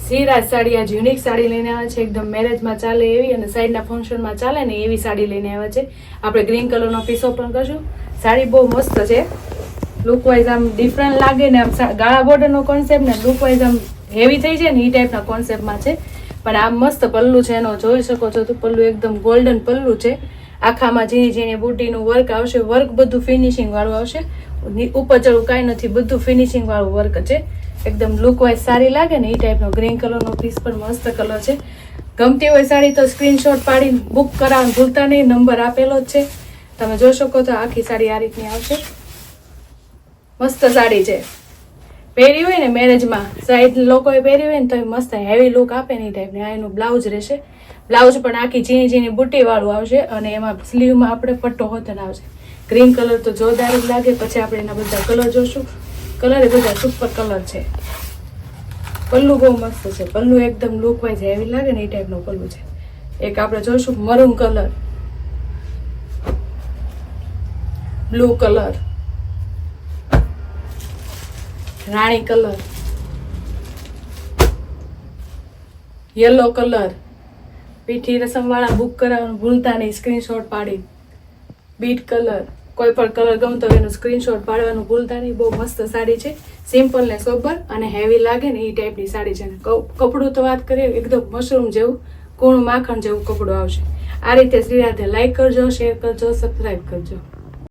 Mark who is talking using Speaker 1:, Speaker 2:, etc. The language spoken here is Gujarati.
Speaker 1: શ્રીરાજ સાડી આજ યુનિક સાડી લઈને આવ્યા છે, એકદમ મેરેજમાં ચાલે એવી અને સાઈડના ફંક્શનમાં ચાલે ને એવી સાડી લઈને આવ્યા છે. આપણે ગ્રીન કલરનો પીસ ઓપન કરશું. સાડી બહુ મસ્ત છે, લુક વાઇઝ આમ ડિફરન્ટ લાગે ને, આમ ગાળા બોર્ડરનો કોન્સેપ્ટ ને લુક વાઇઝ આમ હેવી થઈ જાય ને એ ટાઈપના કોન્સેપ્ટમાં છે. પણ આમ મસ્ત પલ્લું છે એનો, જોઈ શકો છો તો પલ્લું એકદમ ગોલ્ડન પલ્લું છે. આખામાં ઝીણી ઝીણી બુટીનું વર્ક આવશે, વર્ક બધું ફિનિશિંગ વાળું આવશે. ઉપર ચડું કાંઈ નથી, બધું ફિનિશિંગ વાળું વર્ક છે. એકદમ લુક વાઇઝ સારી લાગે ને એ ટાઈપનો ગ્રીન કલરનો પીસ પણ મસ્ત કલર છે. ગમતી હોય સાડી તો સ્ક્રીનશોટ પાડીને બુક કરાવવાનું ભૂલતા નહીં, નંબર આપેલો જ છે. તમે જોઈ શકો તો આખી સાડી આ રીતની આવશે. મસ્ત સાડી છે, પહેરી હોય ને મેરેજમાં, સાઈડ લોકોએ પહેરી હોય ને તો મસ્ત હેવી લુક આપે ને એ ટાઈપની. આ એનું બ્લાઉઝ રહેશે. બ્લાઉઝ પણ આખી ઝીણી ઝીણી બુટી વાળું આવશે અને એમાં સ્લીવમાં આપણે પટ્ટો હોતન આવશે. ગ્રીન કલર તો જોરદાર જ લાગે. પછી આપણે એના બધા કલર જોશું. કલર એ બધા સુપર કલર છે. પલ્લું બહુ મસ્ત છે, પલ્લું એકદમ લુક વાઇઝ હેવી લાગે ને એ ટાઈપનું પલ્લું છે. એક આપણે જોઈશું મરૂન કલર, બ્લુ કલર, રાણી કલર, યલો કલર. પીઠી રસમ વાળા બુક કરાવવાનું ભૂલતા નહીં, સ્ક્રીનશોટ પાડી. બીટ કલર, કોઈ પણ કલર ગમતો હોય એનું સ્ક્રીનશોટ પાડવાનું ભૂલતા નહીં. બહુ મસ્ત સાડી છે, સિમ્પલ ને સોબર અને હેવી લાગે ને એ ટાઈપની સાડી છે. કપડું તો વાત કરીએ એકદમ મશરૂમ જેવું, કૂણું માખણ જેવું કપડું આવશે. આ રીતે શ્રીરાધે લાઈક કરજો, શેર કરજો, સબસ્ક્રાઈબ કરજો.